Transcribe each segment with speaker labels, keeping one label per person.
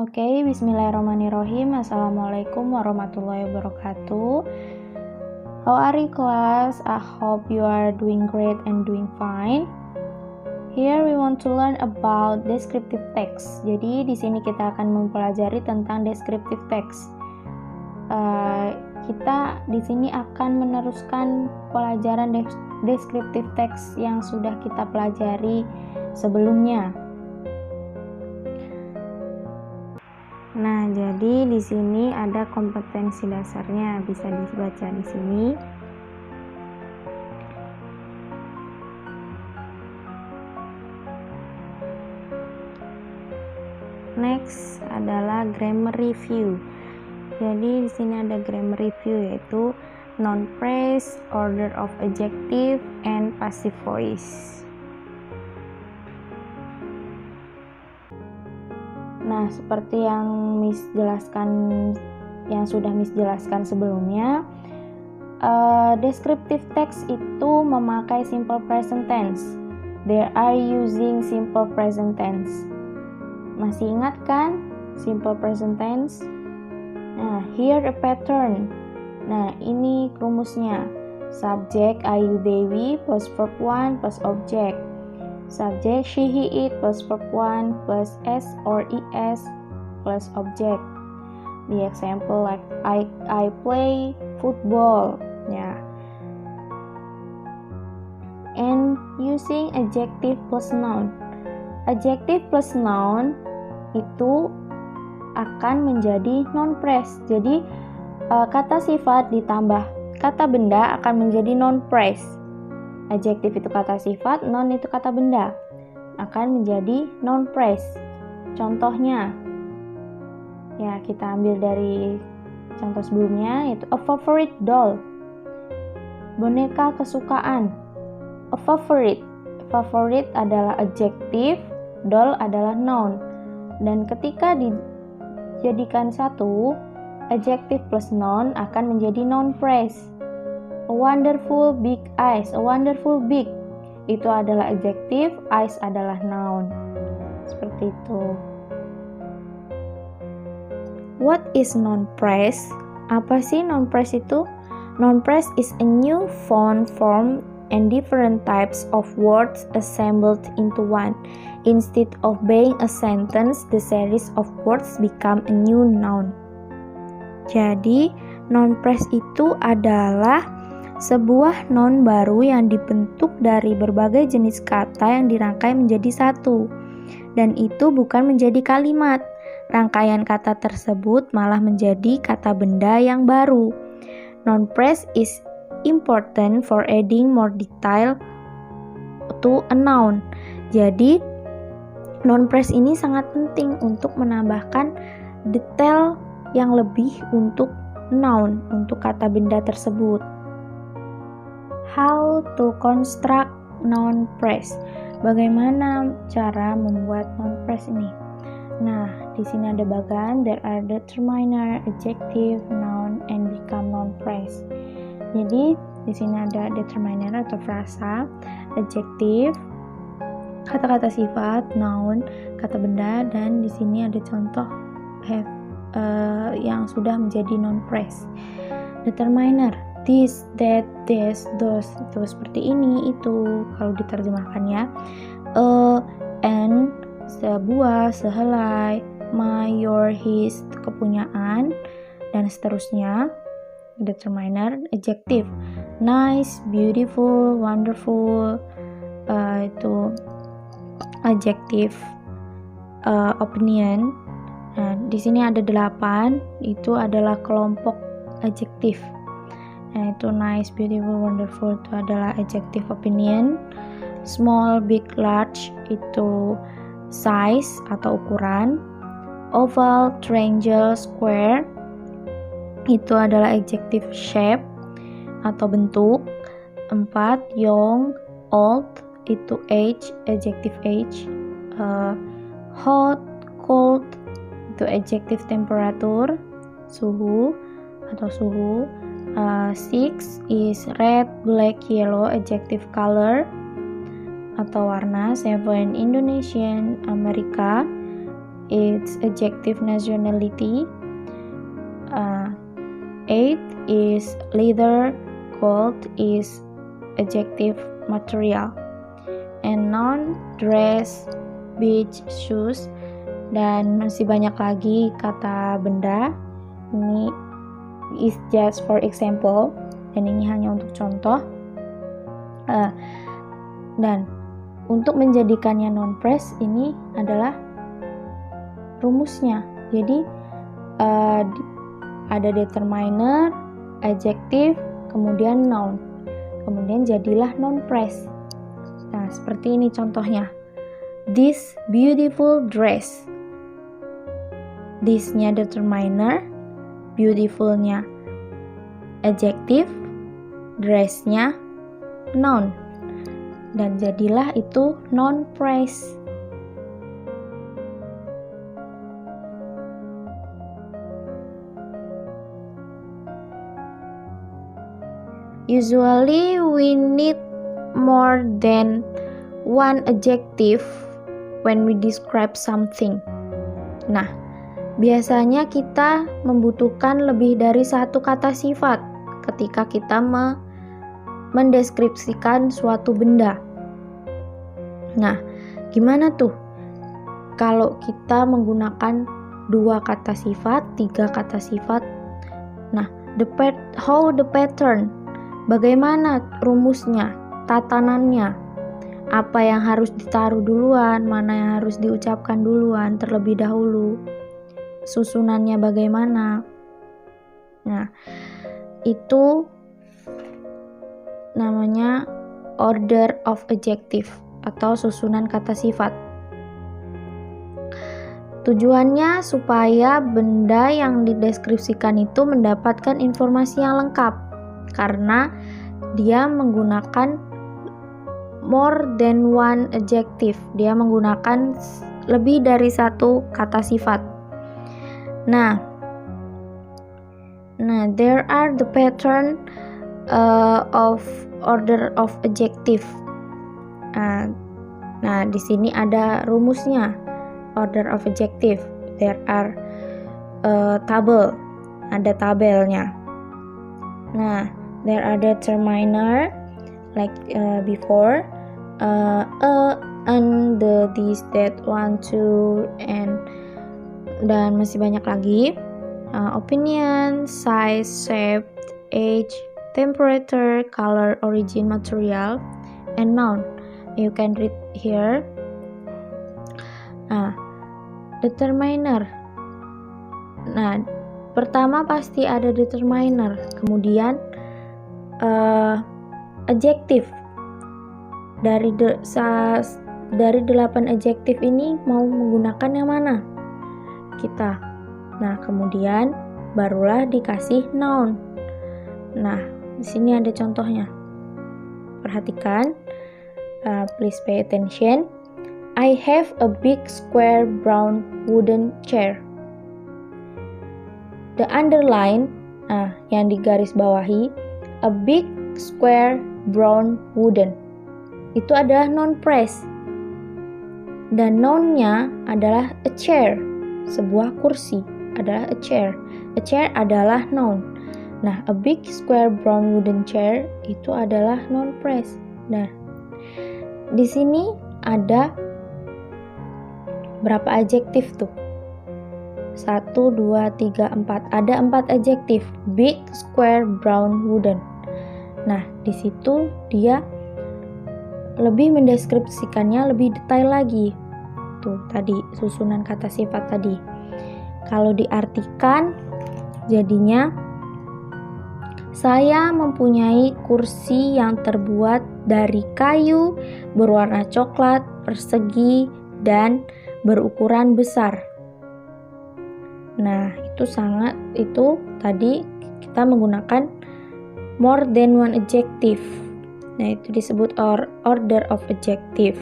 Speaker 1: Oke, bismillahirrahmanirrahim. Assalamualaikum warahmatullahi wabarakatuh. How are you, class? I hope you are doing great and doing fine. Here we want to learn about descriptive text. Jadi di sini kita akan mempelajari tentang descriptive text. Kita di sini akan meneruskan pelajaran descriptive text yang sudah kita pelajari sebelumnya. Nah, jadi di sini ada kompetensi dasarnya, bisa dibaca di sini. Next adalah grammar review. Jadi di sini ada grammar review, yaitu noun phrase, order of adjective, and passive voice. Nah, seperti yang sudah Miss jelaskan sebelumnya, descriptive text itu memakai simple present tense. They are using simple present tense. Masih ingat kan simple present tense? Nah, here a pattern. Nah, ini rumusnya. Subject Ayu Dewi plus verb 1 plus object. Subject she, he, it plus verb 1 plus s or es plus object. The example like I play football. Yeah. And using adjective plus noun. Adjective plus noun itu akan menjadi noun phrase. Jadi kata sifat ditambah kata benda akan menjadi noun phrase. Adjektif itu kata sifat, noun itu kata benda, akan menjadi noun phrase. Contohnya, ya kita ambil dari contoh sebelumnya, yaitu a favorite doll, boneka kesukaan. A favorite adalah adjektif, doll adalah noun. Dan ketika dijadikan satu, adjektif plus noun akan menjadi noun phrase. A wonderful big eyes. A wonderful big itu adalah adjektif, eyes adalah noun. Seperti itu. What is noun phrase? Apa sih noun phrase itu? Noun phrase is a new form and different types of words assembled into one. Instead of being a sentence, the series of words become a new noun. Jadi, noun phrase itu adalah sebuah noun baru yang dibentuk dari berbagai jenis kata yang dirangkai menjadi satu. Dan itu bukan menjadi kalimat. Rangkaian kata tersebut malah menjadi kata benda yang baru. Noun phrase is important for adding more detail to a noun. Jadi, noun phrase ini sangat penting untuk menambahkan detail yang lebih untuk noun, untuk kata benda tersebut. How to construct noun phrase? Bagaimana cara membuat noun phrase ini? Nah, di sini ada bagan, there are determiner, adjective, noun, and become noun phrase. Jadi, di sini ada determiner atau frasa, adjective, kata-kata sifat, noun, kata benda, dan di sini ada contoh have yang sudah menjadi noun phrase. Determiner, this, that, this, those, itu seperti ini, itu kalau diterjemahkan ya. And, sebuah, sehelai, my, your, his, kepunyaan, dan seterusnya. Determiner. Adjective, nice, beautiful, wonderful, itu adjective. Opinion. Nah, di sini ada 8, itu adalah kelompok adjektif. Nah, itu nice, beautiful, wonderful itu adalah adjective opinion. Small, big, large itu size atau ukuran. Oval, triangle, square itu adalah adjective shape atau bentuk. 4, young, old itu age, adjective age. Hot, cold itu adjective temperature, suhu atau suhu. 6 is red, black, yellow, adjective color atau warna. 7 Indonesian, Amerika it's adjective nationality. 8 is leather, gold is adjective material, and noun dress, beach, shoes, dan masih banyak lagi kata benda. Ini is just for example, dan ini hanya untuk contoh. Dan untuk menjadikannya noun phrase ini adalah rumusnya. Jadi ada determiner, adjective, kemudian noun. Kemudian jadilah noun phrase. Nah, seperti ini contohnya. This beautiful dress. This-nya determiner, beautiful-nya adjective, dress-nya noun. Dan jadilah itu noun phrase. Usually we need more than one adjective when we describe something. Nah, biasanya kita membutuhkan lebih dari satu kata sifat ketika kita mendeskripsikan suatu benda. Nah, gimana tuh kalau kita menggunakan 2 kata sifat, 3 kata sifat? Nah, how the pattern? Bagaimana rumusnya, tatanannya? Apa yang harus ditaruh duluan, mana yang harus diucapkan duluan terlebih dahulu? Susunannya bagaimana? Nah, itu namanya order of adjective atau susunan kata sifat. Tujuannya supaya benda yang dideskripsikan itu mendapatkan informasi yang lengkap, karena dia menggunakan more than one adjective. Dia menggunakan lebih dari satu kata sifat. Nah, there are the pattern of order of adjective. Nah, di sini ada rumusnya. Order of adjective. There are table. Ada tabelnya. Nah, there are determiner like before, and the, this, that, one, two, and dan masih banyak lagi. Opinion, size, shape, age, temperature, color, origin, material, and noun. You can read here. Determiner. Nah, pertama pasti ada determiner, kemudian adjektif. Dari 8 adjektif ini mau menggunakan yang mana kita? Nah, kemudian barulah dikasih noun. Nah, di sini ada contohnya. Perhatikan, please pay attention. I have a big square brown wooden chair. The underline, yang digaris bawahi, a big square brown wooden. Itu adalah noun phrase. Dan noun-nya adalah a chair. Sebuah kursi adalah a chair. A chair adalah noun. Nah, a big square brown wooden chair itu adalah noun phrase. Nah, di sini ada berapa adjektif tuh? 1, 2, 3, 4. Ada 4 adjektif. Big, square, brown, wooden. Nah, di situ dia lebih mendeskripsikannya lebih detail lagi. Tuh, tadi susunan kata sifat tadi. Kalau diartikan, jadinya saya mempunyai kursi yang terbuat dari kayu berwarna coklat, persegi, dan berukuran besar. Nah, itu tadi kita menggunakan more than one adjective. Nah, itu disebut order of adjective.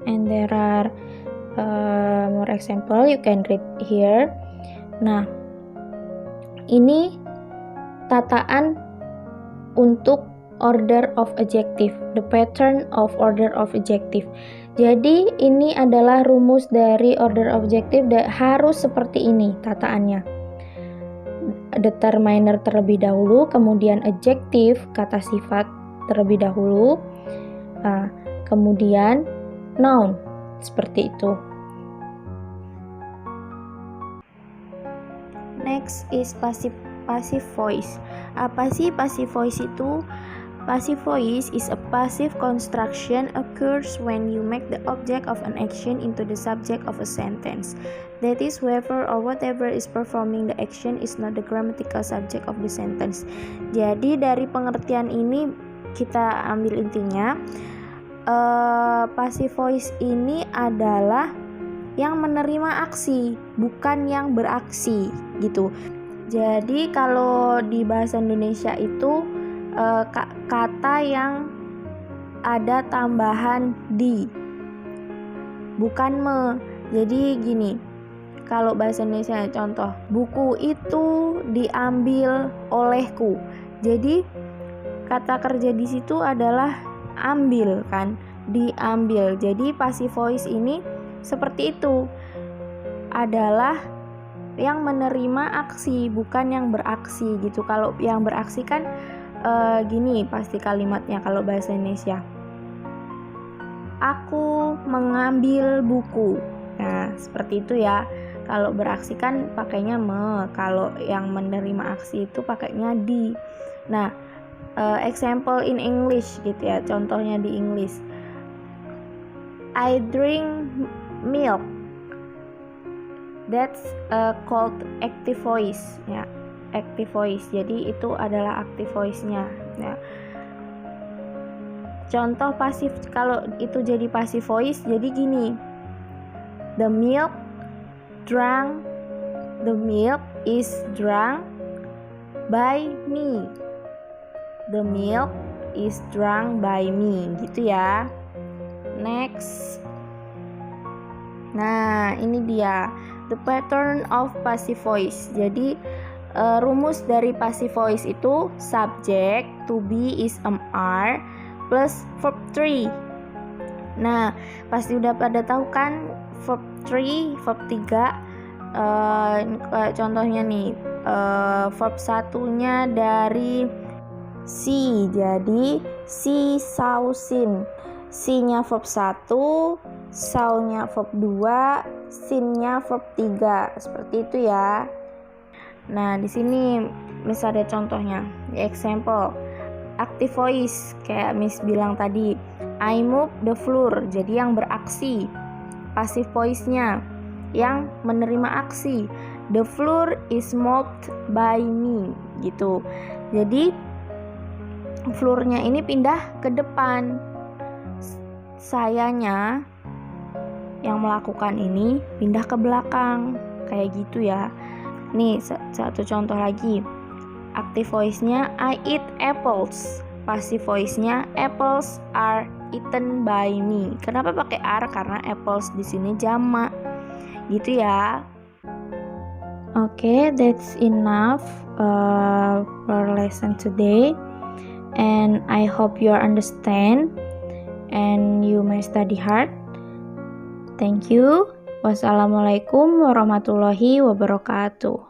Speaker 1: And there are more example you can read here. Nah, ini tataan untuk order of adjective, the pattern of order of adjective. Jadi ini adalah rumus dari order of adjective, harus seperti ini tataannya. Determiner terlebih dahulu, kemudian adjective, kata sifat terlebih dahulu, kemudian noun, seperti itu. Next is passive voice. Apa sih passive voice itu? Passive voice is a passive construction occurs when you make the object of an action into the subject of a sentence. That is, whoever or whatever is performing the action is not the grammatical subject of the sentence. Jadi dari pengertian ini kita ambil intinya, passive voice ini adalah yang menerima aksi, bukan yang beraksi gitu. Jadi kalau di bahasa Indonesia itu kata yang ada tambahan di, bukan me. Jadi gini, kalau bahasa Indonesia contoh, buku itu diambil olehku. Jadi kata kerja di situ adalah ambil kan, diambil. Jadi passive voice ini seperti itu, adalah yang menerima aksi, bukan yang beraksi gitu. Kalau yang beraksi kan gini pasti kalimatnya kalau bahasa Indonesia, aku mengambil buku. Nah seperti itu ya. Kalau beraksi kan pakainya me, kalau yang menerima aksi itu pakainya di. Nah example in English gitu ya, contohnya di English, I drink milk. That's called active voice ya. Active voice, jadi itu adalah active voice-nya ya. Contoh pasif, kalau itu jadi passive voice, jadi gini, the milk is drunk by me. The milk is drunk by me gitu ya. Next, nah ini dia the pattern of passive voice. Jadi rumus dari passive voice itu subject to be is are plus verb 3. Nah pasti udah pada tahu kan verb 3, verb 3. Contohnya nih, verb satunya dari see, jadi see, saw, seen. See-nya verb 1, saw-nya verb 2, seen-nya verb 3. Seperti itu ya. Nah, di sini misalnya contohnya, example active voice kayak Miss bilang tadi, I move the floor, jadi yang beraksi. Passive voice-nya yang menerima aksi, the floor is mopped by me gitu. Jadi floor-nya ini pindah ke depan, sayanya yang melakukan ini pindah ke belakang, kayak gitu ya. Nih satu contoh lagi, active voice-nya I eat apples, passive voice-nya apples are eaten by me. Kenapa pakai are? Karena apples di sini jamak gitu ya. Okay, that's enough for lesson today, and I hope you understand and you may study hard. Thank you. Wassalamualaikum warahmatullahi wabarakatuh.